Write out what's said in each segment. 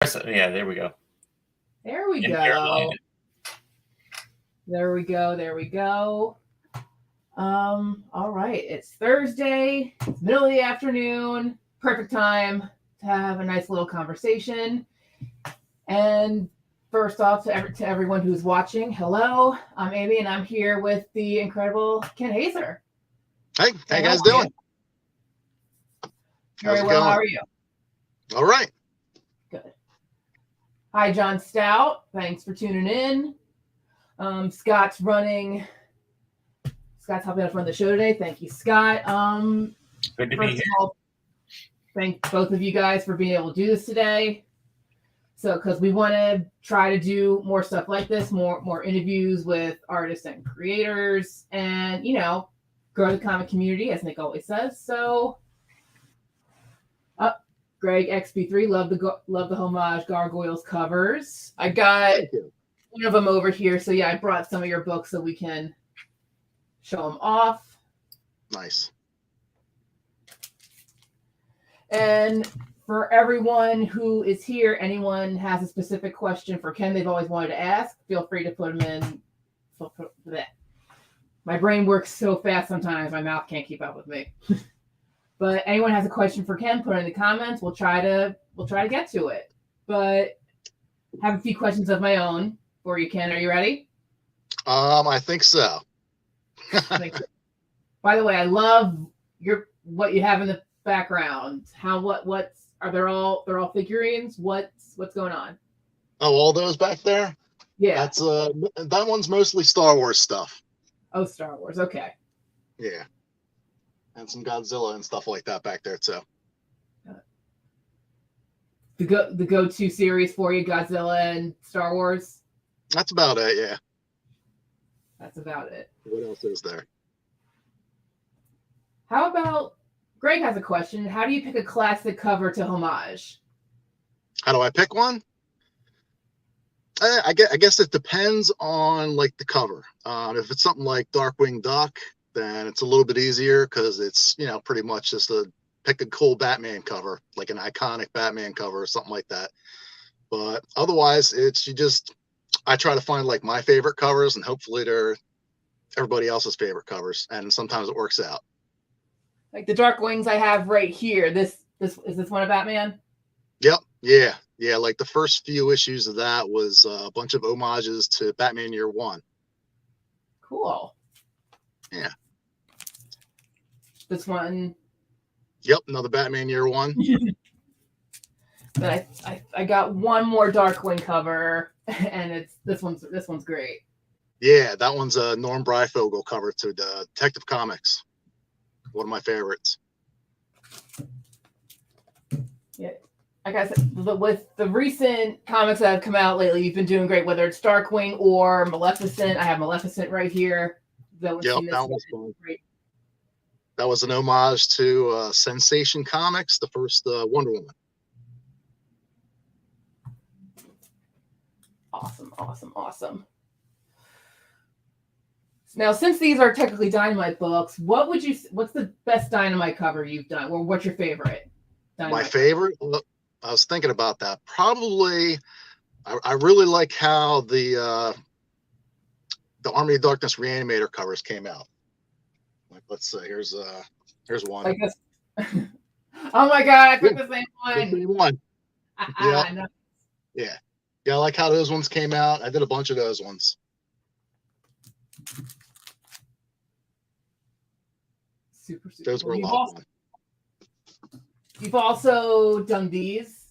Yeah, there we go. There we In go. Carolina. There we go. There we go. All right. It's Thursday. It's middle of the afternoon. Perfect time to have a nice little conversation. And first off, to everyone who's watching, hello. I'm Amy, and I'm here with the incredible Ken Haeser. Hey, how you guys doing? Very well. How are you? All right. Good. Hi, John Stout. Thanks for tuning in. Scott's helping us run the show today. Thank you, Scott. Good to be here. All, thank both of you guys for being able to do this today. So, because we want to try to do more stuff like this, more interviews with artists and creators, and grow the comic community, as Nick always says. So, Greg XP3, love the homage Gargoyles covers. I got one of them over here, so yeah, I brought some of your books so we can show them off. Nice. And for everyone who is here, anyone has a specific question for Ken they've always wanted to ask, feel free to put them in. My brain works so fast sometimes, my mouth can't keep up with me. But anyone has a question for Ken, put it in the comments. We'll try to get to it. But I have a few questions of my own for you, Ken. Are you ready? I think so. By the way, I love what you have in the background. They're all figurines? What's going on? Oh, all those back there? Yeah. That's that one's mostly Star Wars stuff. Oh, Star Wars. Okay. Yeah. And some Godzilla and stuff like that back there too. The go-to series for you, Godzilla and Star Wars? That's about it, yeah. That's about it. What else is there? How about Greg has a question. How do you pick a classic cover to homage? How do I pick one? I guess it depends on like the cover. If it's something like Darkwing Duck, then it's a little bit easier because it's pretty much just pick a cool Batman cover, like an iconic Batman cover or something like that. But otherwise, I try to find like my favorite covers, and hopefully they're everybody else's favorite covers, and sometimes it works out. Like the Dark Wings I have right here. This is this one of Batman? Yep. Yeah. Like the first few issues of that was a bunch of homages to Batman Year One. Cool. Yeah. This one. Yep, another Batman Year One. But I got one more Darkwing cover, and this one's great. Yeah, that one's a Norm Breyfogle cover to the Detective Comics. One of my favorites. Yeah, like I said, with the recent comics that have come out lately, you've been doing great. Whether it's Darkwing or Maleficent, I have Maleficent right here. That was fun. Great. That was an homage to Sensation Comics, the first Wonder Woman. Awesome. Now, since these are technically Dynamite books, what's the best Dynamite cover you've done? Or what's your favorite? My favorite? Well, I was thinking about that. Probably, I really like how the Army of Darkness Reanimator covers came out. Like, let's see. Here's one. Like this. Oh my God! I picked the same one. The same one. Yeah. Yeah, I like how those ones came out. I did a bunch of those ones. Super. Those were a lot of fun. You've also done these?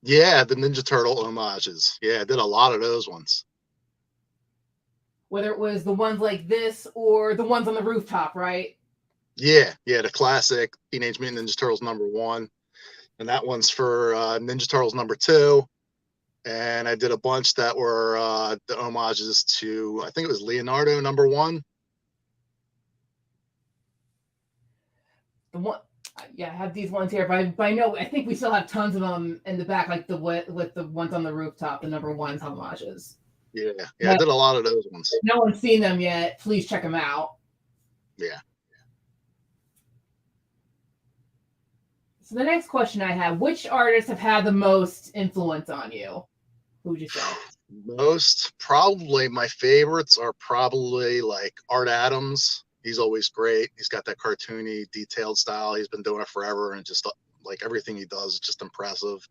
Yeah, the Ninja Turtle homages. Yeah, I did a lot of those ones. Whether it was the ones like this or the ones on the rooftop, right? Yeah, the classic Teenage Mutant Ninja Turtles #1. And that one's for Ninja Turtles #2. And I did a bunch that were the homages to, I think it was Leonardo #1. The one, yeah, I have these ones here, but I know, I think we still have tons of them in the back, like with the ones on the rooftop, the #1 homages. Yeah, I did a lot of those ones. If no one's seen them yet, please check them out. Yeah. So the next question I have: which artists have had the most influence on you? Who would you say? Most probably my favorites are probably like Art Adams. He's always great. He's got that cartoony, detailed style. He's been doing it forever, and just like everything he does is just impressive.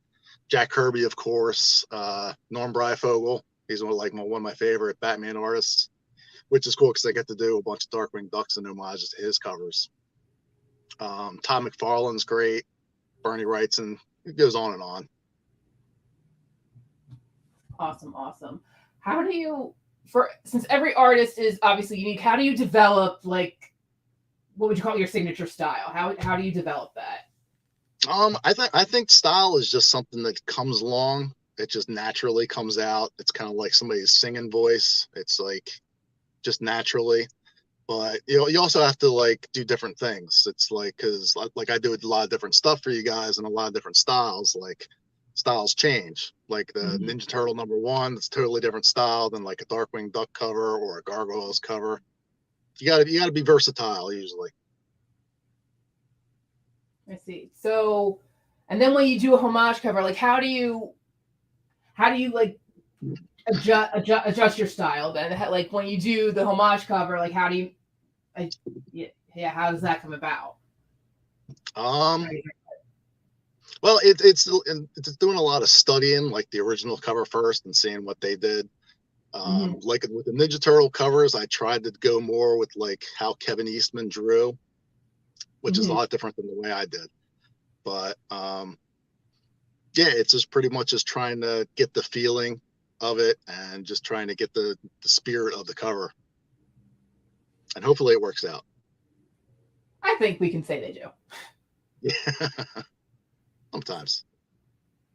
Jack Kirby, of course. Norm Breyfogle. He's one of my favorite Batman artists, which is cool because I get to do a bunch of Darkwing Ducks and homages to his covers. Todd McFarlane's great. Bernie Wrightson. It goes on and on. Awesome. How do you, since every artist is obviously unique, how do you develop, like, what would you call your signature style? How do you develop that? I think style is just something that comes along. It just naturally comes out. It's kind of like somebody's singing voice. It's like just naturally. But you also have to like do different things. It's like, because like I do a lot of different stuff for you guys and a lot of different styles. Like styles change. Like the Ninja Turtle #1, it's totally different style than like a Darkwing Duck cover or a Gargoyles cover. You gotta be versatile usually. I see. So, and then when you do a homage cover, like how do you like adjust your style? Then, like when you do the homage cover, like how do you, how does that come about? Well, it's doing a lot of studying, like the original cover first and seeing what they did. Like with the Ninja Turtle covers, I tried to go more with like how Kevin Eastman drew, which is a lot different than the way I did. But yeah, it's just pretty much just trying to get the feeling of it and just trying to get the spirit of the cover. And hopefully it works out. I think we can say they do. Yeah. Sometimes.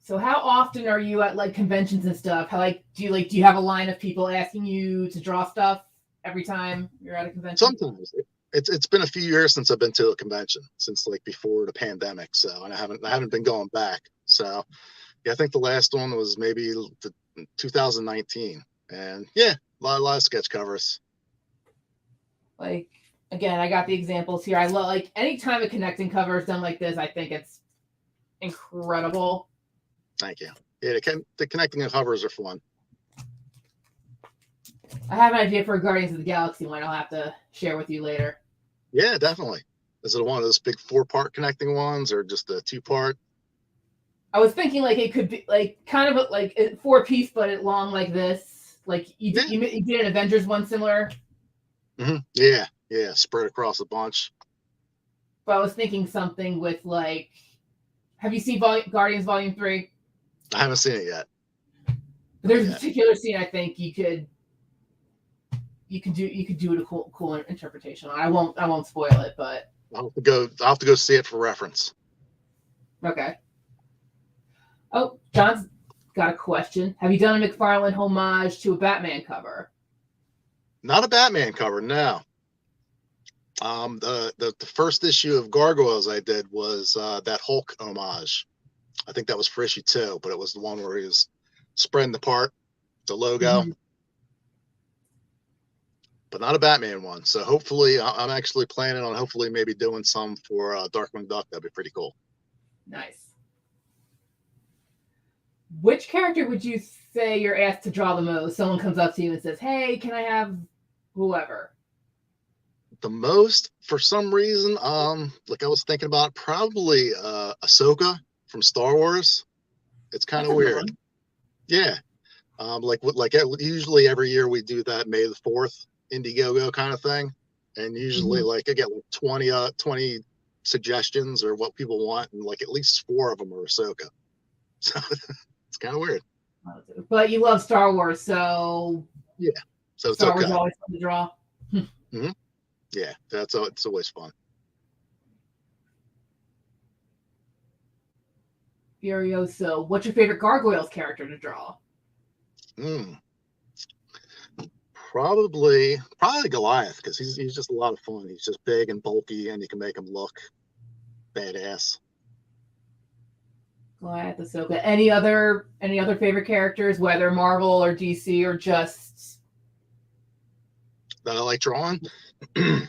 So how often are you at like conventions and stuff? How do you have a line of people asking you to draw stuff every time you're at a convention? Sometimes. It's been a few years since I've been to a convention, since like before the pandemic. So, and I haven't been going back. So yeah, I think the last one was maybe 2019. And yeah, a lot of sketch covers. Like, again, I got the examples here. I love, like, anytime a connecting cover is done like this, I think it's incredible. Thank you. Yeah, the connecting covers are fun. I have an idea for a Guardians of the Galaxy one I'll have to share with you later. Yeah, definitely. Is it one of those big 4-part connecting ones or just a 2-part? I was thinking like it could be like kind of like a 4-piece, but it long like this. Like you did an Avengers one similar. Yeah, spread across a bunch. But I was thinking something with like, have you seen Guardians Volume 3? I haven't seen it yet. There's a particular scene I think you could do it a cool interpretation. I won't spoil it, but I'll have to go see it for reference. Okay. Oh, John's got a question. Have you done a McFarlane homage to a Batman cover? Not a Batman cover, no. The first issue of Gargoyles I did was that Hulk homage. I think that was for issue 2, but it was the one where he was spreading apart the logo. But not a Batman one. So hopefully, I'm actually planning on hopefully maybe doing some for Darkwing Duck. That'd be pretty cool. Nice. Which character would you say you're asked to draw the most? Someone comes up to you and says, "Hey, can I have whoever?" The most, for some reason, like I was thinking about, probably Ahsoka from Star Wars. It's kind of weird. Yeah. Usually every year we do that May the 4th Indiegogo kind of thing, and usually like I get like 20 suggestions or what people want, and like at least 4 of them are Ahsoka. So it's kind of weird. But you love Star Wars, so yeah. So Star Wars is always fun to draw. Yeah, it's always fun. Furioso, what's your favorite Gargoyles character to draw? Probably Goliath, because he's just a lot of fun. He's just big and bulky, and you can make him look badass. Goliath, Ahsoka. Any other favorite characters, whether Marvel or DC or just that I like drawing? I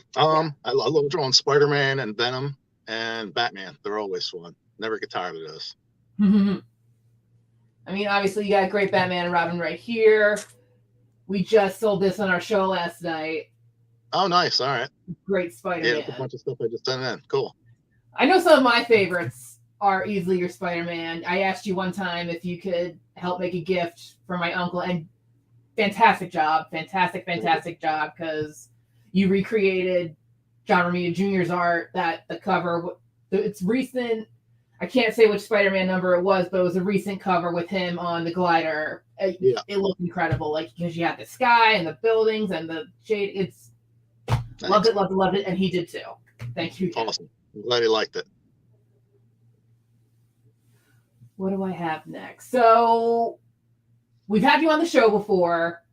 love drawing Spider-Man and Venom and Batman. They're always fun. Never get tired of this. I mean, obviously, you got great Batman and Robin right here. We just sold this on our show last night. Oh, nice. All right. Great Spider-Man. Yeah, it's a bunch of stuff I just sent in. Cool. I know some of my favorites are easily your Spider-Man. I asked you one time if you could help make a gift for my uncle, and fantastic job, fantastic job, because you recreated John Romita Jr.'s art. That the cover, it's recent. I can't say which Spider-Man number it was, but it was a recent cover with him on the glider. It looked incredible, like because you had the sky and the buildings and the shade. It's loved it, and he did too. Thank you. Awesome. I'm glad he liked it. What do I have next? So we've had you on the show before.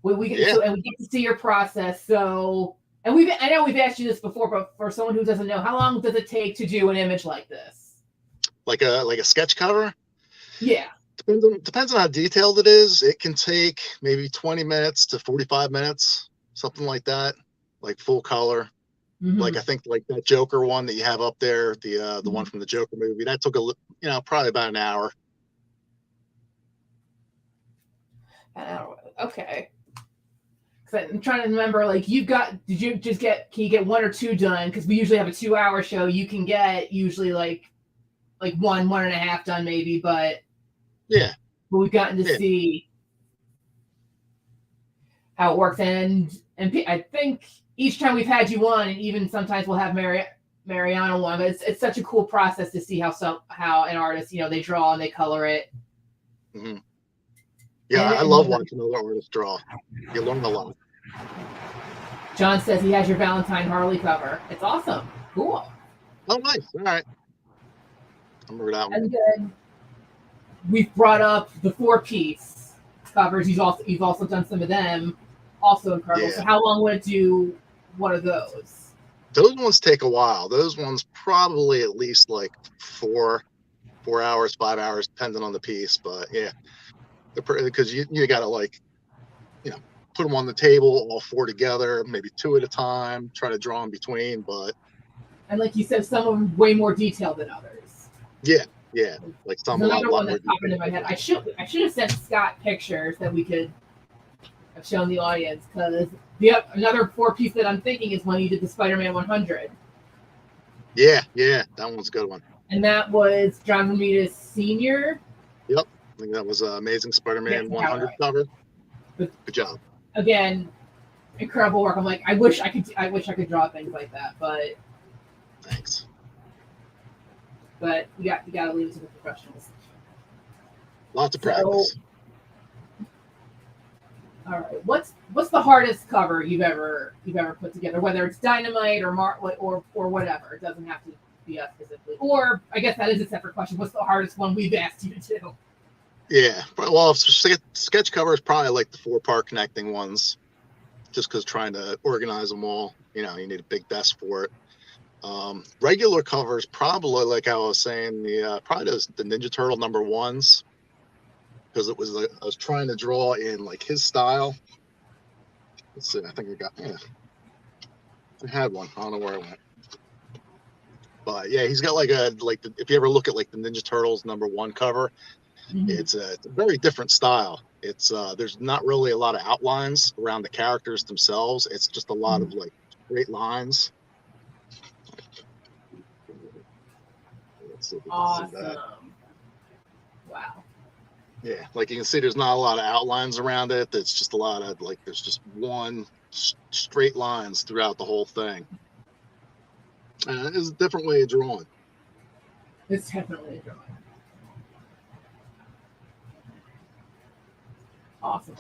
We get to see your process. So, and I know we've asked you this before, but for someone who doesn't know, how long does it take to do an image like this? Like a sketch cover? Yeah. Depends on how detailed it is. It can take maybe 20 minutes to 45 minutes, something like that. Like full color. Mm-hmm. Like I think like that Joker one that you have up there, the one from the Joker movie, that took probably about an hour. An hour. Okay. Because I'm trying to remember, like can you get one or two done? Because we usually have a 2-hour show. You can get usually like 1.5 done maybe, but we've gotten to see how it works, and I think each time we've had you on, and even sometimes we'll have Mariano on, but it's such a cool process to see how an artist, they draw and they color it. Mm-hmm. Yeah, I love watching other artists draw. You learn a lot. John says he has your Valentine Harley cover. It's awesome. Cool. Oh, nice. All right. I remember that one. And then we've brought up the 4-piece covers. You've also done some of them. Also incredible. Yeah. So how long would it do one of those? Those ones take a while. Those ones probably at least like 4 hours, 5 hours, depending on the piece. But yeah, because you got to put them on the table, all 4 together, maybe 2 at a time, try to draw in between. And like you said, some of them way more detailed than others. Yeah. Like some another one that's popping in my head. I should have sent Scott pictures that we could have shown the audience, because another 4-piece that I'm thinking is when you did the Spider-Man 100. Yeah, that one's a good one. And that was John Romita Sr. Yep, I think that was Amazing Spider-Man 100 cover. Good job. Again, incredible work. I'm like, I wish I could draw things like that, but thanks. But you got to leave it to the professionals. Lots of practice. All right, what's the hardest cover you've ever put together? Whether it's Dynamite or or whatever, it doesn't have to be us specifically. Or I guess that is a separate question. What's the hardest one we've asked you to do? Yeah, well, sketch cover is probably like the 4-part connecting ones, just because trying to organize them all, you need a big desk for it. Regular covers, probably like I was saying, probably the Ninja Turtle #1s, because I was trying to draw in like his style. Let's see, I think I had one. I don't know where I went, but yeah, he's got if you ever look at like the Ninja Turtles #1 cover, mm-hmm. It's a very different style. It's there's not really a lot of outlines around the characters themselves. It's just a lot of like straight lines. Awesome. Wow. Yeah, like you can see, there's not a lot of outlines around it. It's just a lot of there's just one straight lines throughout the whole thing. It's a different way of drawing. It's definitely a drawing. Awesome.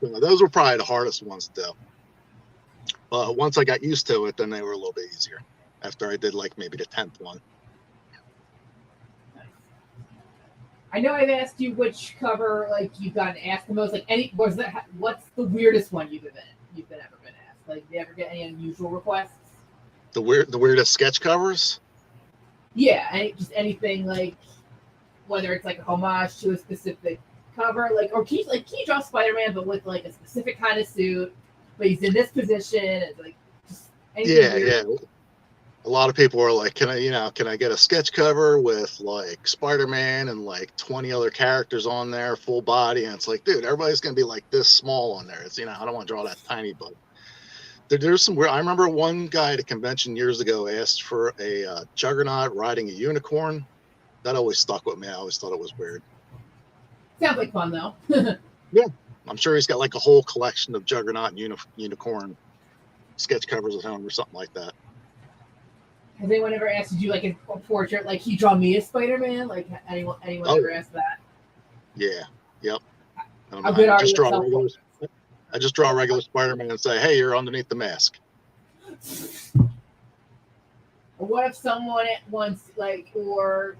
So those were probably the hardest ones to do. But once I got used to it, then they were a little bit easier. After I did maybe the 10th one. I know I've asked you which cover you've gotten asked the most. What's the weirdest one you've ever been asked? Do you ever get any unusual requests? The weirdest sketch covers? Yeah, just anything whether it's a homage to a specific cover, or can you draw Spider-Man but with a specific kind of suit, but he's in this position, and just anything weird. Yeah. a lot of people are like, can I get a sketch cover with like Spider-Man and like 20 other characters on there, full body? And it's like, dude, everybody's gonna be like this small on there. It's, I don't want to draw that tiny, but there's some weird. I remember one guy at a convention years ago asked for a Juggernaut riding a unicorn. That always stuck with me. I always thought it was weird. Sounds like fun though. Yeah, I'm sure he's got like a whole collection of Juggernaut and unicorn sketch covers at home or something like that. Has anyone ever asked you to do like a portrait, like he draw me as Spider-Man? Like anyone ever asked that? Yeah. Yep. How good are you? I just draw a regular Spider-Man and say, hey, you're underneath the mask. What if someone wants like, or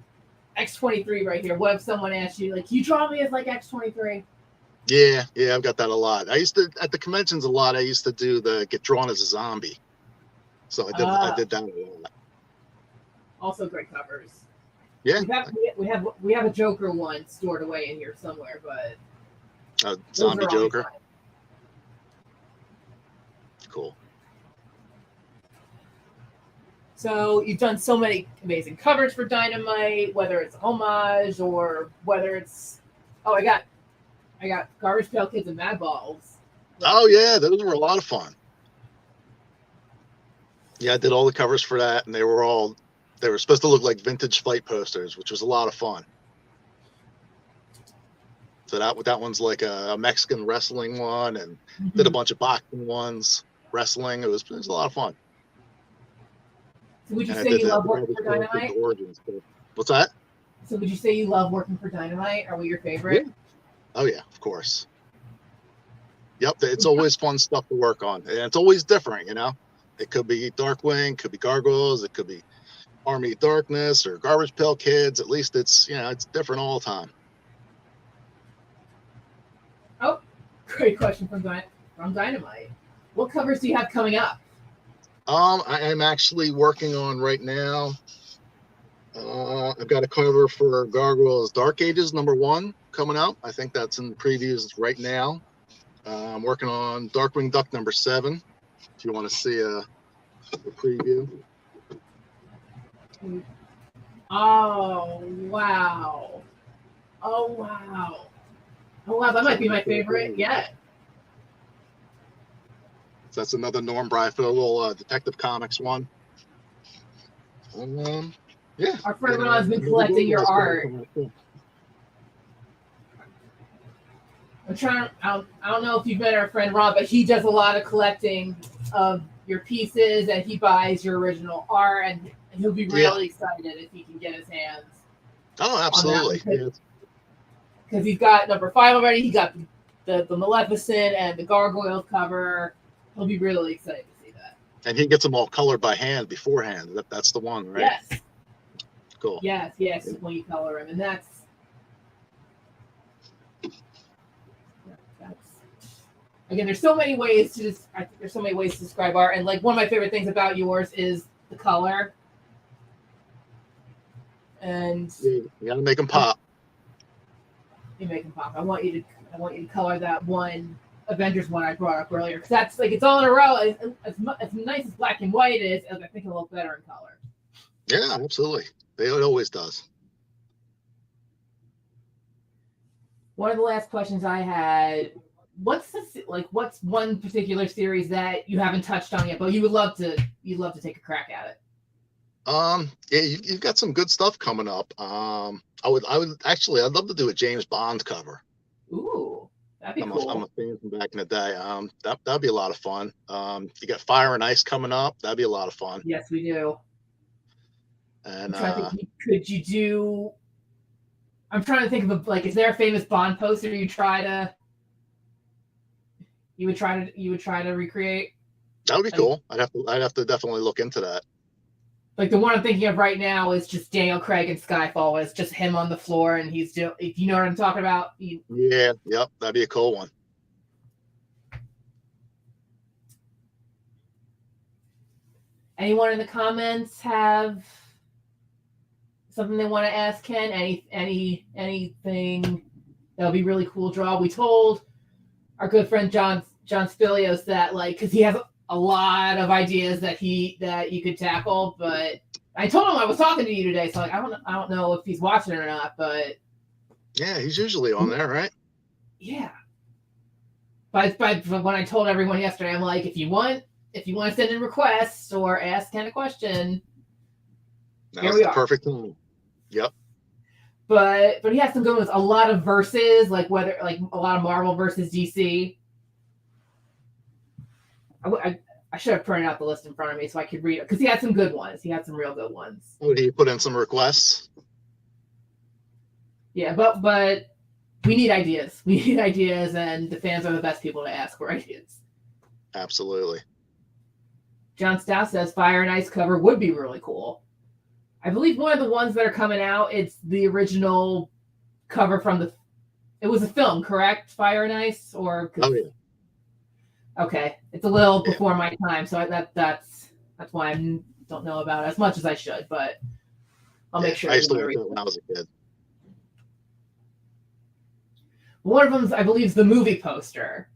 X-23 right here? What if someone asked you like, you draw me as like X-23? Yeah, I've got that a lot. I used to at the conventions a lot. I used to do the get drawn as a zombie. So I did that a lot. Also great covers. Yeah. We have a Joker one stored away in here somewhere, but zombie Joker. Cool. So you've done so many amazing covers for Dynamite, whether it's homage or whether it's I got Garbage Pail Kids and Mad Balls. Oh yeah, those were a lot of fun. Yeah, I did all the covers for that, and they were supposed to look like vintage fight posters, which was a lot of fun. So that one's like a Mexican wrestling one, and did a bunch of boxing ones, wrestling. It was a lot of fun. So would you say you love working for Dynamite? What's that? So would you say you love working for Dynamite? Are we your favorite? Yeah. Oh yeah, of course. Yep, it's always fun stuff to work on, and it's always different. It could be Darkwing, could be Gargoyles, it could be Army of Darkness or Garbage Pail Kids. At least it's it's different all the time. Oh, great question from Dynamite. What covers do you have coming up? I am actually working on right now. I've got a cover for Gargoyles Dark Ages #1 coming out. I think that's in previews right now. I'm working on Darkwing Duck #7. If you want to see a preview. Oh wow! Oh wow! Oh wow! That might be my favorite yet. So that's another Norm Bryant for a little Detective Comics one. Yeah. Our friend Ron has been collecting your art. I don't know if you've met our friend Ron, but he does a lot of collecting of your pieces, and he buys your original art, and he'll be really excited if he can get his hands. Oh, absolutely. Because he's got #5 already. He got the Maleficent and the Gargoyles cover. He'll be really excited to see that. And he gets them all colored by hand beforehand. That's the one, right? Yes. Cool. Yes, when you color him, and that's again. There's so many ways to describe art, and like one of my favorite things about yours is the color. And you gotta make them pop. You make them pop. I want you to color that one Avengers one I brought up earlier, because that's like it's all in a row. As nice as black and white is, I think it'll look better in color. Yeah, absolutely. It always does. One of the last questions I had: what's one particular series that you haven't touched on yet, but you'd love to take a crack at it? Yeah, you've got some good stuff coming up. I'd love to do a James Bond cover. Ooh, that'd be cool. I'm a fan from back in the day. That'd be a lot of fun. You got Fire and Ice coming up. That'd be a lot of fun. Yes, we do. And could you do? I'm trying to think of is there a famous Bond poster you would try to recreate? That would be cool. I'd have to definitely look into that. Like the one I'm thinking of right now is just Daniel Craig in Skyfall. It's just him on the floor, and he's doing. If you know what I'm talking about. Yeah. Yep. That'd be a cool one. Anyone in the comments have something they want to ask Ken? Anything that would be really cool draw? We told our good friend John Spilios that because he has a lot of ideas that you could tackle, but I told him I was talking to you today, so like I don't know if he's watching or not, but yeah, he's usually on there, right? yeah. But when I told everyone yesterday, I'm like, if you want to send in requests or ask Ken a question, Now's the perfect time. Yep. But he has some good ones. A lot of verses, like a lot of Marvel versus DC. I should have printed out the list in front of me so I could read it because he had some good ones. He had some real good ones. Would he put in some requests? Yeah, but we need ideas. We need ideas, and the fans are the best people to ask for ideas. Absolutely. John Stout says Fire and Ice cover would be really cool. I believe one of the ones that are coming out, it's the original cover from it was a film, correct? Fire and Ice? Oh, yeah. Okay. It's a little before my time, so that's why I don't know about it as much as I should, but I'll make sure. I used to watch that when I was a kid. One of them, I believe, is the movie poster.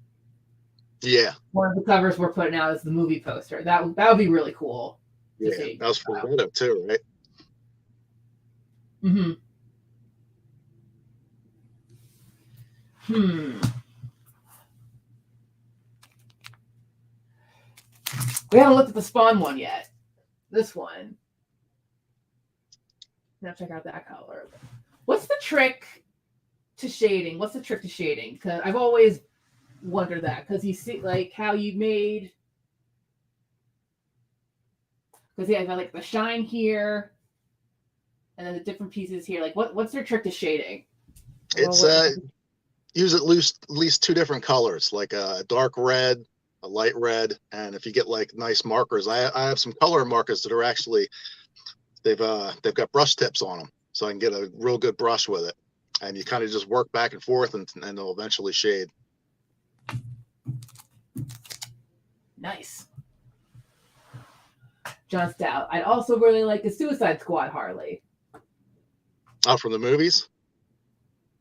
Yeah. One of the covers we're putting out is the movie poster. That would be really cool. Yeah, that was for Venom too, right? Mm-hmm. We haven't looked at the Spawn one yet. This one. Now check out that color. What's the trick to shading? Because I've always wondered that. Because you see, like, how you made... Because, yeah, I got, like, the shine here, and then the different pieces here. Like, what's their trick to shading? It's, use at least two different colors, like a dark red, a light red, and if you get, like, nice markers, I have some color markers that are actually... They've got brush tips on them, so I can get a real good brush with it. And you kind of just work back and forth, and they'll eventually shade. Nice. John Stout. I'd also really like a Suicide Squad Harley. Oh, from the movies?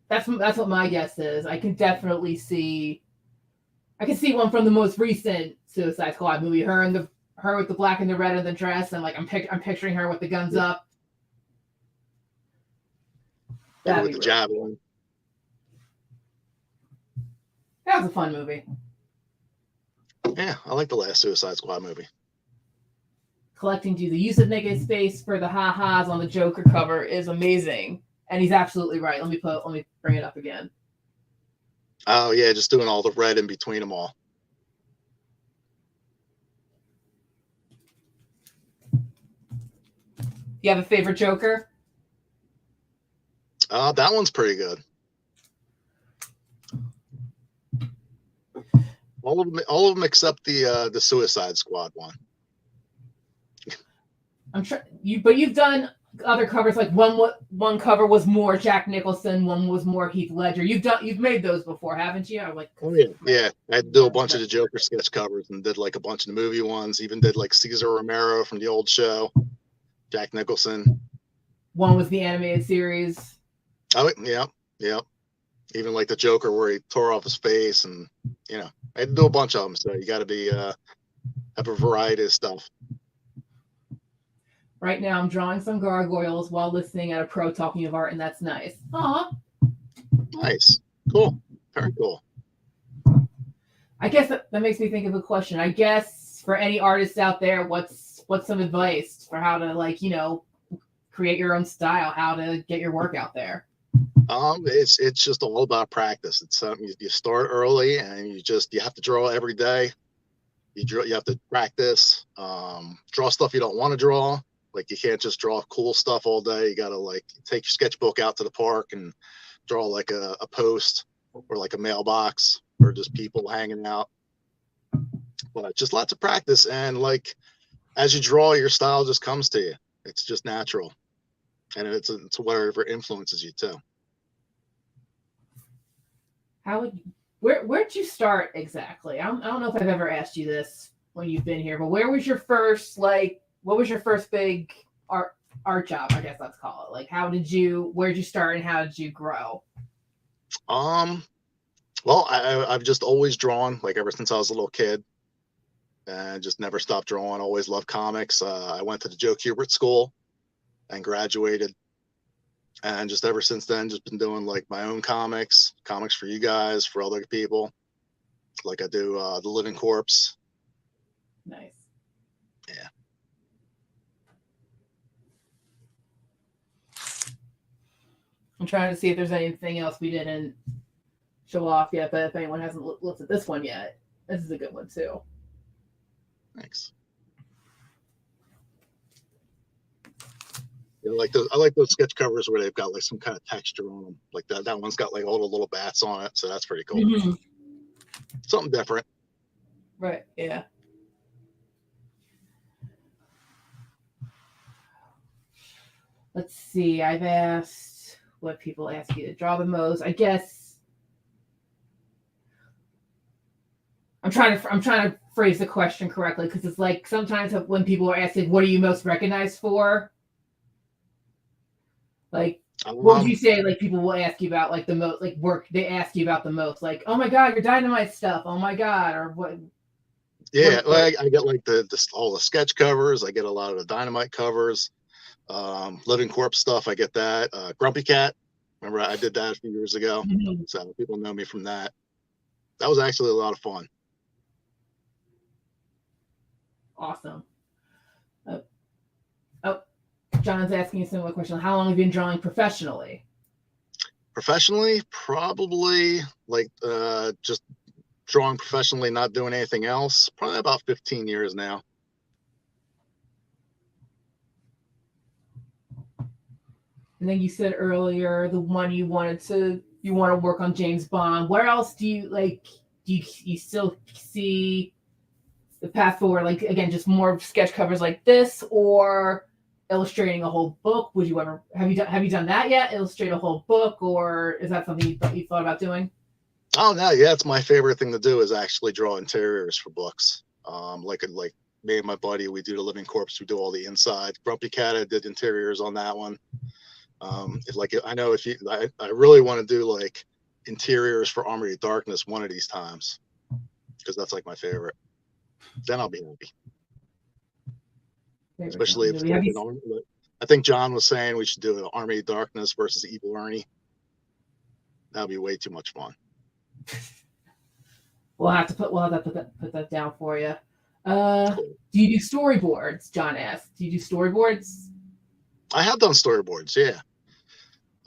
That's what my guess is. I can definitely see. I can see one from the most recent Suicide Squad movie. Her with the black and the red in the dress, and like I'm picturing her with the guns up. With the javelin. That was a fun movie. Yeah, I like the last Suicide Squad movie. Collecting the use of negative space for the ha-has on the Joker cover is amazing, and he's absolutely right. Let me bring it up again. Oh yeah, just doing all the red in between them all. You have a favorite Joker? That one's pretty good. All of them except the Suicide Squad one. I'm sure you've done other covers, like one cover was more Jack Nicholson, one was more Heath Ledger. You've made those before, haven't you? Yeah. I do a bunch of the Joker sketch covers and did like a bunch of the movie ones. Even did like Cesar Romero from the old show. Jack Nicholson. One was the animated series. Oh yeah. Even like the Joker where he tore off his face, and I had to do a bunch of them. So you got to be have a variety of stuff. Right now, I'm drawing some gargoyles while listening at a pro talking of art, and that's nice. Aw. Nice. Cool. Very cool. I guess that makes me think of a question. I guess for any artists out there, what's some advice for how to create your own style, how to get your work out there? It's just all about practice. It's something you start early, and you have to draw every day. You have to practice. Draw stuff you don't want to draw. Like you can't just draw cool stuff all day. You got to take your sketchbook out to the park and draw like a post or like a mailbox or just people hanging out. But just lots of practice, and as you draw, your style just comes to you. It's just natural, and it's whatever influences you too. Where'd you start exactly? I don't know if I've ever asked you this when you've been here, but where was your first what was your first big art job? I guess let's call it. Where'd you start and how did you grow? Well, I've just always drawn ever since I was a little kid. and just never stopped drawing. Always loved comics. I went to the Joe Kubert School and graduated. And just ever since then, just been doing like my own comics for you guys, for other people. Like I do The Living Corpse. Nice. Yeah. I'm trying to see if there's anything else we didn't show off yet, but if anyone hasn't looked at this one yet, this is a good one too. Thanks. I like those sketch covers where they've got like some kind of texture on them. Like that one's got like all the little bats on it, so that's pretty cool. Mm-hmm. Something different. Right. Yeah. Let's see. I've asked what people ask you to draw the most. I guess I'm trying to phrase the question correctly, because it's like sometimes when people are asking, "What are you most recognized for?" Like, what would you say? Like, people will ask you about like the most, like work. They ask you about the most, like, "Oh my God, your Dynamite stuff! Oh my God!" Or what? Yeah, well, I get like all the sketch covers. I get a lot of the Dynamite covers. Living Corpse stuff. I get that. Grumpy Cat. Remember, I did that a few years ago. Mm-hmm. So people know me from that. That was actually a lot of fun. Awesome. John's asking a similar question. How long have you been drawing professionally? Professionally, probably like just drawing professionally, not doing anything else. Probably about 15 years now. And then you said earlier the one you want to work on James Bond. Where else do you like? Do you still see the path forward? Like, again, just more sketch covers like this, or illustrating a whole book? Would you ever have you done that yet? Illustrate a whole book, or is that something you thought about doing? Oh no, yeah, it's my favorite thing to do is actually draw interiors for books. Like me and my buddy, we do The Living Corpse. We do all the inside. Grumpy Cat, I did interiors on that one. I really want to do like interiors for Army of Darkness one of these times, because that's like my favorite. Then I'll be happy. Especially if I think John was saying we should do an Army of Darkness versus Evil Ernie. That'd be way too much fun. We'll have to put that down for you. Cool. Do you do storyboards? John asked. Do you do storyboards? I have done storyboards, yeah.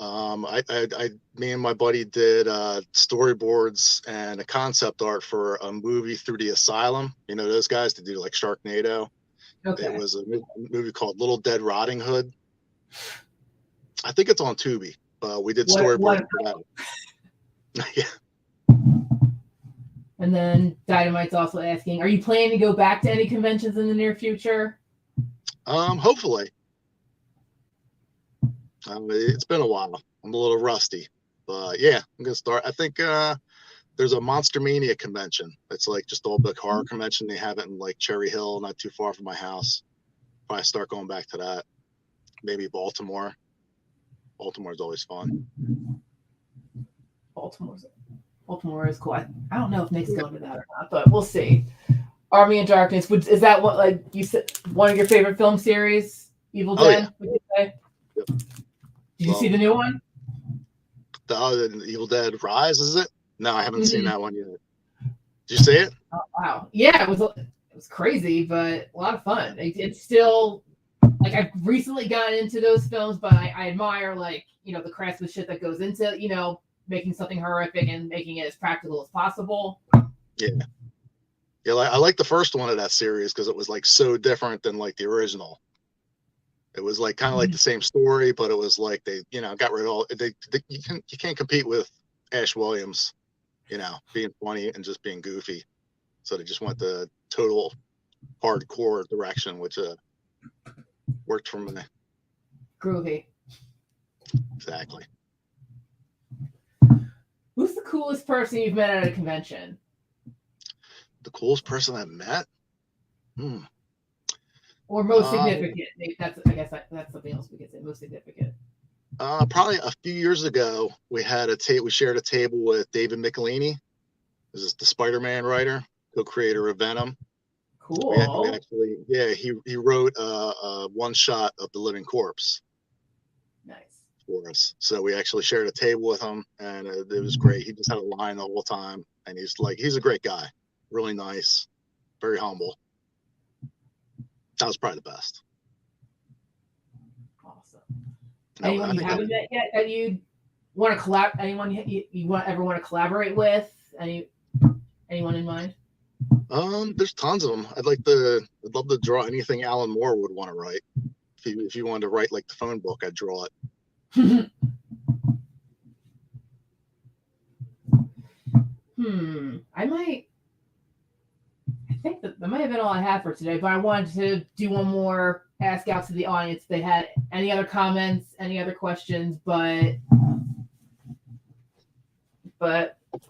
Me and my buddy did storyboards and a concept art for a movie through the Asylum. You know those guys that do like Sharknado. Okay. It was a movie called Little Dead Rotting Hood. I think it's on Tubi. We did storyboards for that. Yeah. And then Dynamite's also asking, are you planning to go back to any conventions in the near future? Hopefully. It's been a while. I'm a little rusty, but yeah, I'm gonna start. I think there's a Monster Mania convention. It's like just all big horror convention. They have it in like Cherry Hill, not too far from my house. Probably start going back to that. Maybe Baltimore. Baltimore's always fun. Baltimore is cool. I don't know if Nick's going to that or not, but we'll see. Army of Darkness. Is that what, like you said, one of your favorite film series? Evil Dead? Yeah. Would you say? Yep. Did you see the new one? The Evil Dead Rise, is it? No, I haven't seen that one yet. Did you see it? Oh, wow. Yeah, it was crazy, but a lot of fun. It's still like I've recently gotten into those films, but I admire like the craftsmanship that goes into making something horrific and making it as practical as possible. Yeah. Yeah, I like the first one of that series because it was like so different than like the original. It was like kind of like the same story, but it was like they, got rid of all. You can't compete with Ash Williams, being funny and just being goofy. So they just went the total hardcore direction, which worked for me. Groovy. Exactly. Who's the coolest person you've met at a convention? The coolest person I've met? Or most significant? I guess that's something else we could say. Most significant. Probably a few years ago, we had we shared a table with David Michelini. This is the Spider-Man writer, co-creator of Venom. Cool. We actually, yeah, he wrote a one shot of the living corpse. Nice. For us. So we actually shared a table with him, and it was great. He just had a line the whole time, and he's a great guy, really nice, very humble. That was probably the best. Awesome. No, Anyone you haven't met yet that you want to collab? Anyone you ever want to collaborate with? Anyone in mind? There's tons of them. I'd love to draw anything Alan Moore would want to write. If you wanted to write like the phone book, I'd draw it. I think that might have been all I had for today, but I wanted to do one more ask out to the audience if they had any other comments, any other questions, but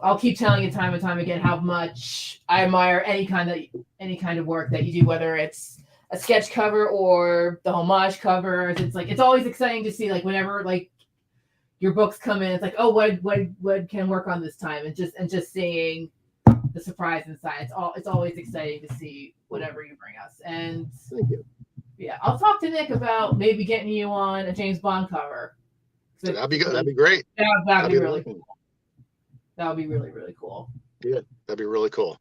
I'll keep telling you time and time again how much I admire any kind of work that you do, whether it's a sketch cover or the homage covers. It's always exciting to see, like, whenever like your books come in, it's like, oh, what can work on this time, and just seeing the surprise inside. It's always exciting to see whatever you bring us. And thank you. Yeah, I'll talk to Nick about maybe getting you on a James Bond cover. That'd be good. That'd be great. That'd be really cool. That would be really, really cool. Yeah, that'd be really cool.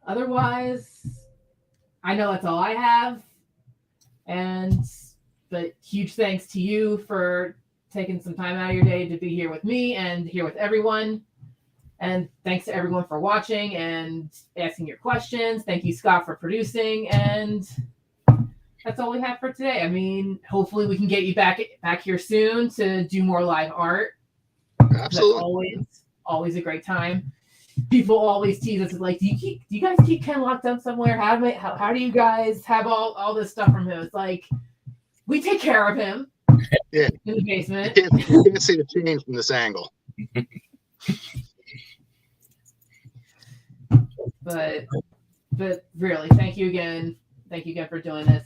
Otherwise, I know that's all I have. But huge thanks to you for taking some time out of your day to be here with me and here with everyone. And thanks to everyone for watching and asking your questions. Thank you, Scott, for producing. And that's all we have for today. I mean, hopefully we can get you back here soon to do more live art. Absolutely. That's always a great time. People always tease us like, do you guys keep Ken locked up somewhere? How do you guys have all this stuff from him? It's like, we take care of him. Yeah. In the basement. You can't see the change from this angle. But really, thank you again. Thank you again for doing this.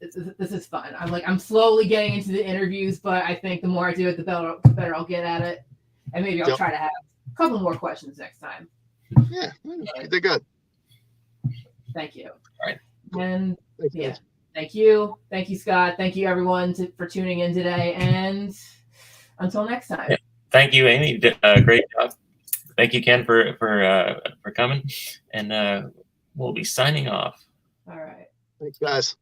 This is fun. I'm slowly getting into the interviews, but I think the more I do it, the better I'll get at it. And maybe I'll try to have a couple more questions next time. Yeah, they're good. Thank you. All right. And yeah, thank you, Scott. Thank you, everyone, for tuning in today. And until next time. Yeah. Thank you, Amy. Great job. Thank you, Ken, for coming. And we'll be signing off. All right. Thanks, guys.